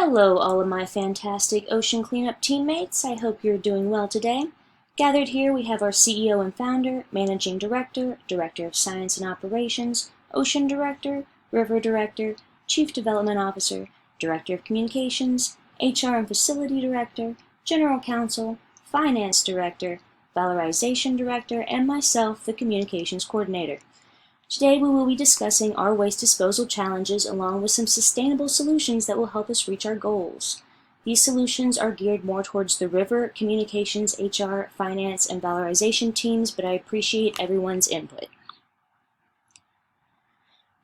Hello, all of my fantastic ocean cleanup teammates. I hope you're doing well today. Gathered here, we have our CEO and founder, Managing Director, Director of Science and Operations, Ocean Director, River Director, Chief Development Officer, Director of Communications, HR and Facility Director, General Counsel, Finance Director, Valorization Director, and myself, the Communications Coordinator. Today we will be discussing our waste disposal challenges along with some sustainable solutions that will help us reach our goals. These solutions are geared more towards the river, communications, HR, finance, and valorization teams, but I appreciate everyone's input.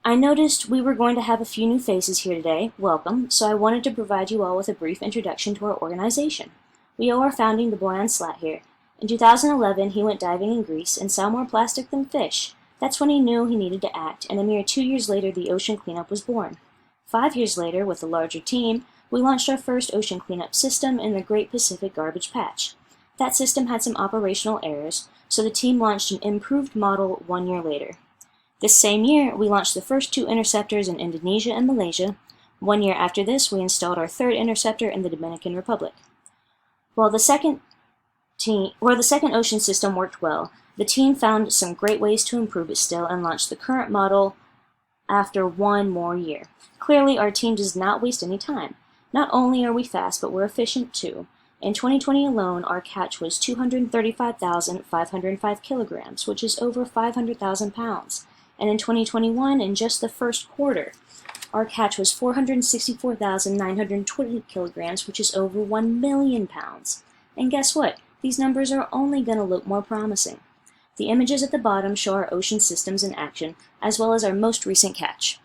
I noticed we were going to have a few new faces here today. Welcome. So I wanted to provide you all with a brief introduction to our organization. We owe our founding to Boyan Slat here. In 2011, he went diving in Greece and saw more plastic than fish. That's when he knew he needed to act, and a mere 2 years later the ocean cleanup was born. 5 years later, with a larger team, we launched our first ocean cleanup system in the Great Pacific Garbage Patch. That system had some operational errors, so the team launched an improved model 1 year later. This same year, we launched the first 2 interceptors in Indonesia and Malaysia. 1 year after this, we installed our 3rd interceptor in the Dominican Republic. While the second ocean system worked well, the team found some great ways to improve it still and launched the current model after 1 more year. Clearly, our team does not waste any time. Not only are we fast, but we're efficient too. In 2020 alone, our catch was 235,505 kilograms, which is over 500,000 pounds. And in 2021, in just the first quarter, our catch was 464,920 kilograms, which is over 1 million pounds. And guess what? These numbers are only going to look more promising. The images at the bottom show our ocean systems in action, as well as our most recent catch.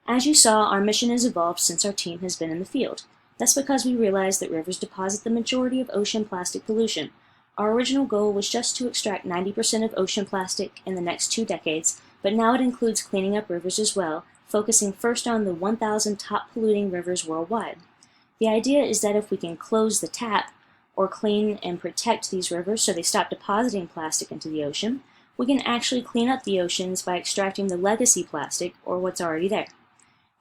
As you saw, our mission has evolved since our team has been in the field. That's because we realized that rivers deposit the majority of ocean plastic pollution. Our original goal was just to extract 90% of ocean plastic in the next 2 decades, but now it includes cleaning up rivers as well, focusing first on the 1,000 top polluting rivers worldwide. The idea is that if we can close the tap, or clean and protect these rivers so they stop depositing plastic into the ocean, we can actually clean up the oceans by extracting the legacy plastic, or what's already there.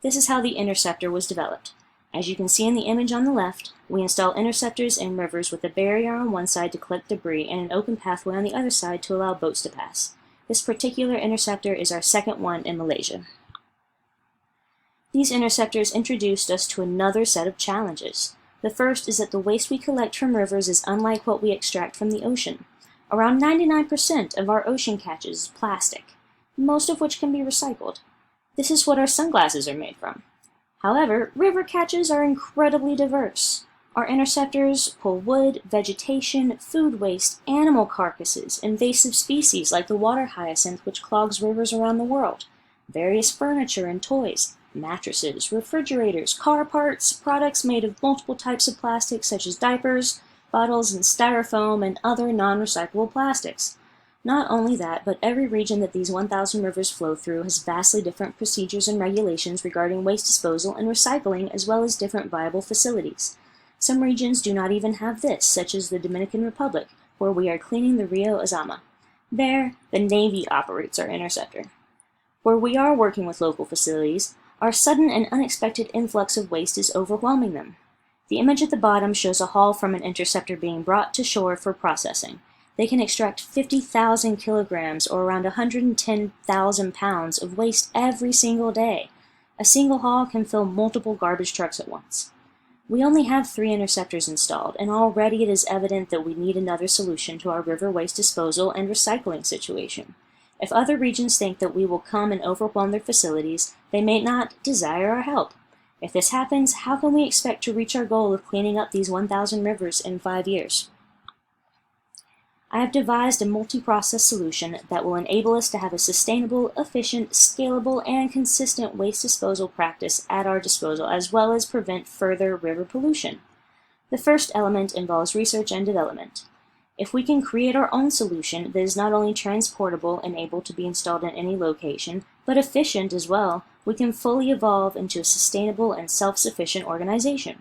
This is how the Interceptor was developed. As you can see in the image on the left, we install interceptors in rivers with a barrier on one side to collect debris and an open pathway on the other side to allow boats to pass. This particular interceptor is our second one in Malaysia. These interceptors introduced us to another set of challenges. The first is that the waste we collect from rivers is unlike what we extract from the ocean. Around 99% of our ocean catches is plastic, most of which can be recycled. This is what our sunglasses are made from. However, river catches are incredibly diverse. Our interceptors pull wood, vegetation, food waste, animal carcasses, invasive species like the water hyacinth which clogs rivers around the world, various furniture and toys, mattresses, refrigerators, car parts, products made of multiple types of plastics such as diapers, bottles, and styrofoam, and other non-recyclable plastics. Not only that, but every region that these 1,000 rivers flow through has vastly different procedures and regulations regarding waste disposal and recycling, as well as different viable facilities. Some regions do not even have this, such as the Dominican Republic, where we are cleaning the Rio Azama. There, the Navy operates our interceptor. Where we are working with local facilities, our sudden and unexpected influx of waste is overwhelming them. The image at the bottom shows a haul from an interceptor being brought to shore for processing. They can extract 50,000 kilograms or around 110,000 pounds of waste every single day. A single haul can fill multiple garbage trucks at once. We only have 3 interceptors installed, and already it is evident that we need another solution to our river waste disposal and recycling situation. If other regions think that we will come and overwhelm their facilities, they may not desire our help. If this happens, how can we expect to reach our goal of cleaning up these 1,000 rivers in 5 years? I have devised a multi-process solution that will enable us to have a sustainable, efficient, scalable, and consistent waste disposal practice at our disposal, as well as prevent further river pollution. The first element involves research and development. If we can create our own solution that is not only transportable and able to be installed in any location, but efficient as well, we can fully evolve into a sustainable and self-sufficient organization.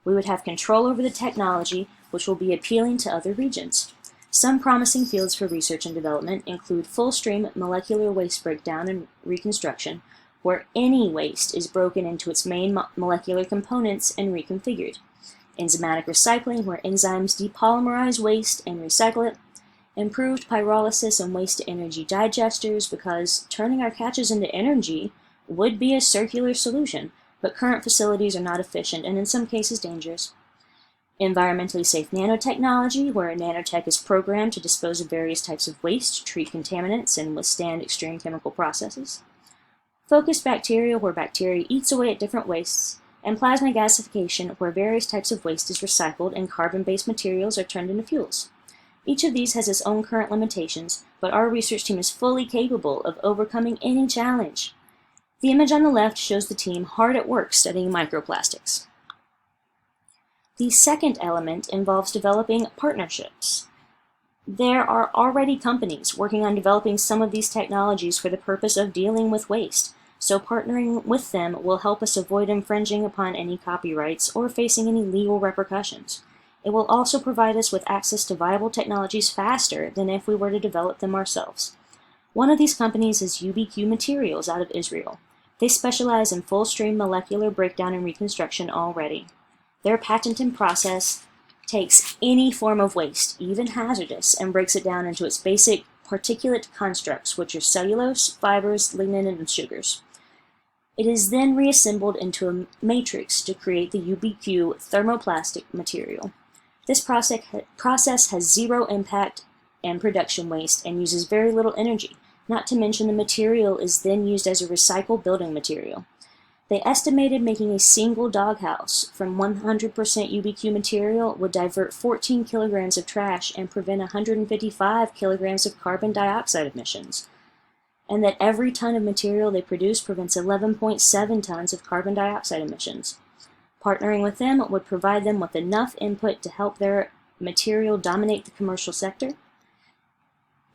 We would have control over the technology, which will be appealing to other regions. Some promising fields for research and development include full-stream molecular waste breakdown and reconstruction, where any waste is broken into its main molecular components and reconfigured. Enzymatic recycling, where enzymes depolymerize waste and recycle it. Improved pyrolysis and waste-to-energy digesters, because turning our catches into energy would be a circular solution, but current facilities are not efficient and in some cases dangerous. Environmentally safe nanotechnology, where a nanotech is programmed to dispose of various types of waste, treat contaminants, and withstand extreme chemical processes. Focused bacteria, where bacteria eats away at different wastes. And plasma gasification, where various types of waste is recycled and carbon-based materials are turned into fuels. Each of these has its own current limitations, but our research team is fully capable of overcoming any challenge. The image on the left shows the team hard at work studying microplastics. The second element involves developing partnerships. There are already companies working on developing some of these technologies for the purpose of dealing with waste, so partnering with them will help us avoid infringing upon any copyrights or facing any legal repercussions. It will also provide us with access to viable technologies faster than if we were to develop them ourselves. One of these companies is UBQ Materials out of Israel. They specialize in full-stream molecular breakdown and reconstruction already. Their patented process takes any form of waste, even hazardous, and breaks it down into its basic particulate constructs, which are cellulose, fibers, lignin, and sugars. It is then reassembled into a matrix to create the UBQ thermoplastic material. This process has zero impact and production waste and uses very little energy, not to mention the material is then used as a recycled building material. They estimated making a single doghouse from 100% UBQ material would divert 14 kilograms of trash and prevent 155 kilograms of carbon dioxide emissions, and that every ton of material they produce prevents 11.7 tons of carbon dioxide emissions. Partnering with them would provide them with enough input to help their material dominate the commercial sector.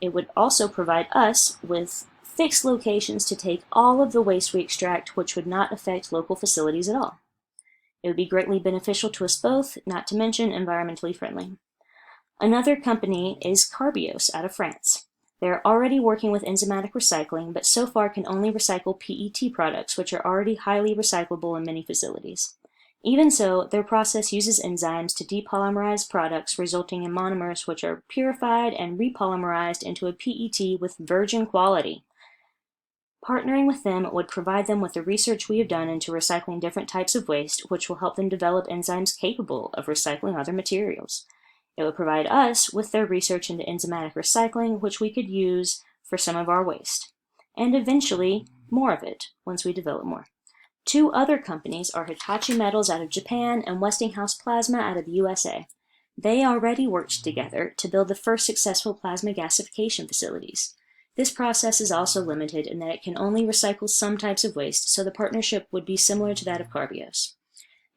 It would also provide us with fixed locations to take all of the waste we extract, which would not affect local facilities at all. It would be greatly beneficial to us both, not to mention environmentally friendly. Another company is Carbios out of France. They are already working with enzymatic recycling, but so far can only recycle PET products, which are already highly recyclable in many facilities. Even so, their process uses enzymes to depolymerize products, resulting in monomers which are purified and repolymerized into a PET with virgin quality. Partnering with them would provide them with the research we have done into recycling different types of waste, which will help them develop enzymes capable of recycling other materials. It would provide us with their research into enzymatic recycling, which we could use for some of our waste, and eventually more of it once we develop more. Two other companies are Hitachi Metals out of Japan and Westinghouse Plasma out of the USA. They already worked together to build the first successful plasma gasification facilities. This process is also limited in that it can only recycle some types of waste, so the partnership would be similar to that of Carbios.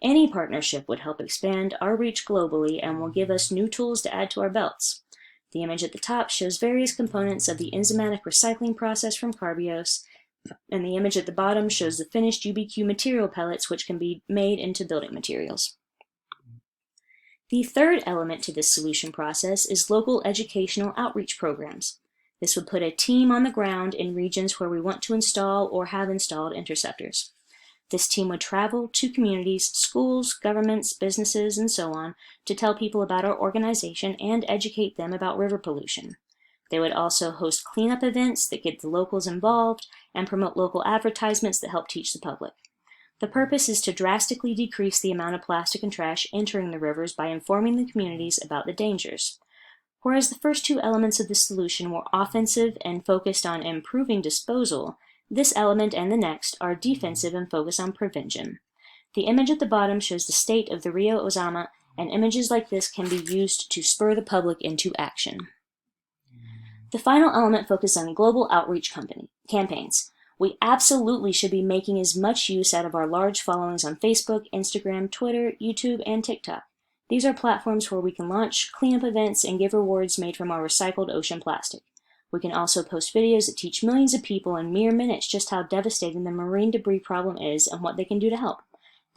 Any partnership would help expand our reach globally and will give us new tools to add to our belts. The image at the top shows various components of the enzymatic recycling process from Carbios, and the image at the bottom shows the finished UBQ material pellets, which can be made into building materials. The third element to this solution process is local educational outreach programs. This would put a team on the ground in regions where we want to install or have installed interceptors. This team would travel to communities, schools, governments, businesses, and so on to tell people about our organization and educate them about river pollution. They would also host cleanup events that get the locals involved and promote local advertisements that help teach the public. The purpose is to drastically decrease the amount of plastic and trash entering the rivers by informing the communities about the dangers. Whereas the first two elements of the solution were offensive and focused on improving disposal, this element and the next are defensive and focus on prevention. The image at the bottom shows the state of the Rio Ozama, and images like this can be used to spur the public into action. The final element focuses on global outreach campaigns. We absolutely should be making as much use out of our large followings on Facebook, Instagram, Twitter, YouTube, and TikTok. These are platforms where we can launch cleanup events and give rewards made from our recycled ocean plastic. We can also post videos that teach millions of people in mere minutes just how devastating the marine debris problem is and what they can do to help.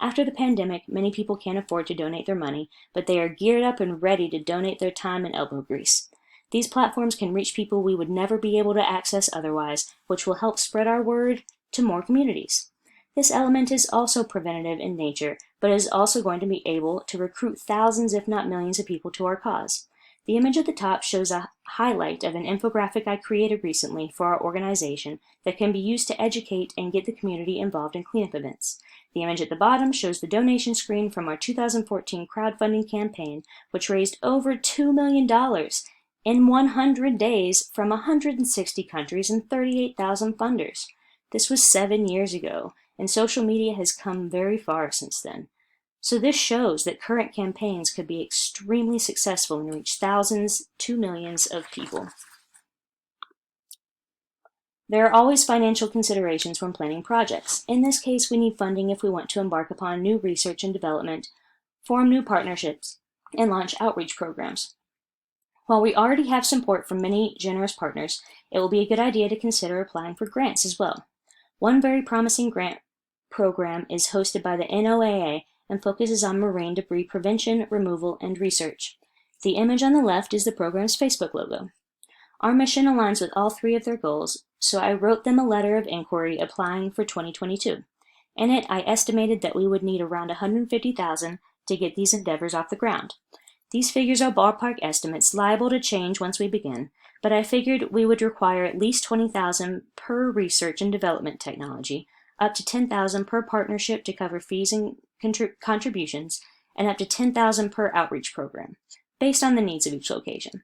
After the pandemic, many people can't afford to donate their money, but they are geared up and ready to donate their time and elbow grease. These platforms can reach people we would never be able to access otherwise, which will help spread our word to more communities. This element is also preventative in nature, but is also going to be able to recruit thousands, if not millions, of people to our cause. The image at the top shows a highlight of an infographic I created recently for our organization that can be used to educate and get the community involved in cleanup events. The image at the bottom shows the donation screen from our 2014 crowdfunding campaign, which raised over $2 million in 100 days from 160 countries and 38,000 funders. This was 7 years ago, and social media has come very far since then. So this shows that current campaigns could be extremely successful and reach thousands to millions of people. There are always financial considerations when planning projects. In this case, we need funding if we want to embark upon new research and development, form new partnerships, and launch outreach programs. While we already have support from many generous partners, it will be a good idea to consider applying for grants as well. One very promising grant program is hosted by the NOAA and focuses on marine debris prevention, removal, and research. The image on the left is the program's Facebook logo. Our mission aligns with all three of their goals, so I wrote them a letter of inquiry applying for 2022. In it, I estimated that we would need around $150,000 to get these endeavors off the ground. These figures are ballpark estimates, liable to change once we begin, but I figured we would require at least $20,000 per research and development technology, up to $10,000 per partnership to cover fees and contributions, and up to $10,000 per outreach program, based on the needs of each location.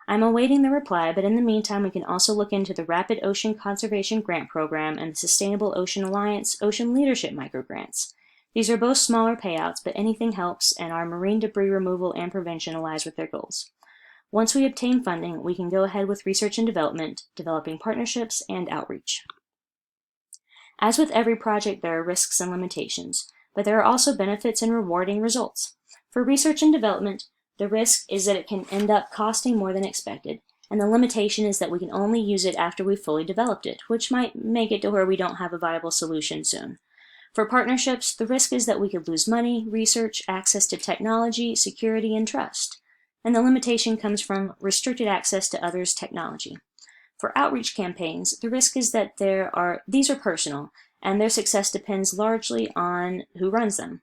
I'm awaiting the reply, but in the meantime, we can also look into the Rapid Ocean Conservation Grant Program and the Sustainable Ocean Alliance Ocean Leadership Microgrants. These are both smaller payouts, but anything helps, and our marine debris removal and prevention aligns with their goals. Once we obtain funding, we can go ahead with research and development, developing partnerships, and outreach. As with every project, there are risks and limitations, but there are also benefits and rewarding results. For research and development, the risk is that it can end up costing more than expected, and the limitation is that we can only use it after we've fully developed it, which might make it to where we don't have a viable solution soon. For partnerships, the risk is that we could lose money, research, access to technology, security, and trust. And the limitation comes from restricted access to others' technology. For outreach campaigns, the risk is that these are personal, and their success depends largely on who runs them.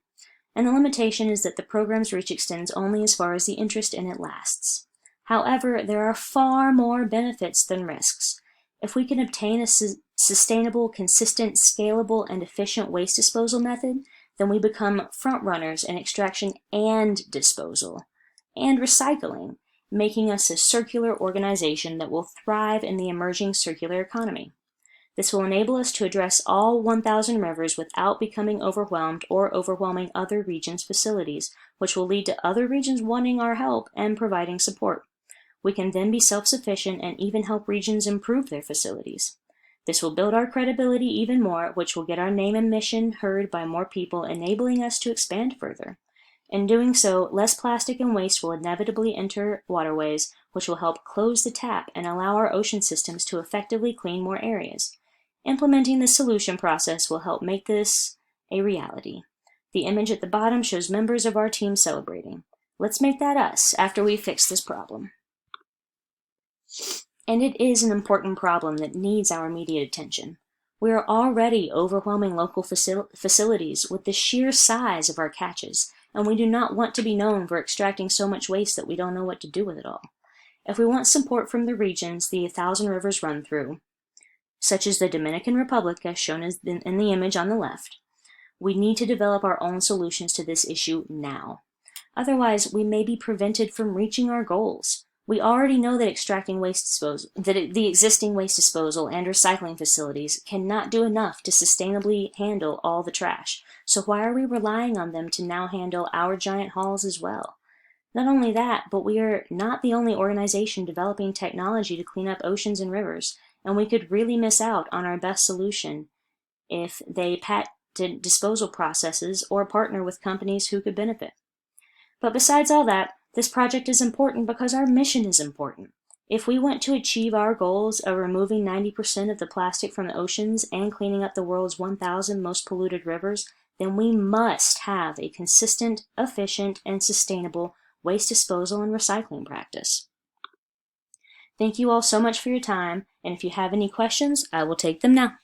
And the limitation is that the program's reach extends only as far as the interest in it lasts. However, there are far more benefits than risks. If we can obtain a sustainable, consistent, scalable, and efficient waste disposal method, then we become front runners in extraction and disposal, and recycling, making us a circular organization that will thrive in the emerging circular economy. This will enable us to address all 1,000 rivers without becoming overwhelmed or overwhelming other regions' facilities, which will lead to other regions wanting our help and providing support. We can then be self-sufficient and even help regions improve their facilities. This will build our credibility even more, which will get our name and mission heard by more people, enabling us to expand further. In doing so, less plastic and waste will inevitably enter waterways, which will help close the tap and allow our ocean systems to effectively clean more areas. Implementing this solution process will help make this a reality. The image at the bottom shows members of our team celebrating. Let's make that us after we fix this problem. And it is an important problem that needs our immediate attention. We are already overwhelming local facilities with the sheer size of our catches, and we do not want to be known for extracting so much waste that we don't know what to do with it all. If we want support from the regions the 1,000 rivers run through, such as the Dominican Republic as shown in the image on the left, we need to develop our own solutions to this issue now. Otherwise, we may be prevented from reaching our goals. We already know that the existing waste disposal and recycling facilities cannot do enough to sustainably handle all the trash. So why are we relying on them to now handle our giant hauls as well? Not only that, but we are not the only organization developing technology to clean up oceans and rivers, and we could really miss out on our best solution if they patent disposal processes or partner with companies who could benefit. But besides all that, this project is important because our mission is important. If we want to achieve our goals of removing 90% of the plastic from the oceans and cleaning up the world's 1,000 most polluted rivers, then we must have a consistent, efficient, and sustainable waste disposal and recycling practice. Thank you all so much for your time, and if you have any questions, I will take them now.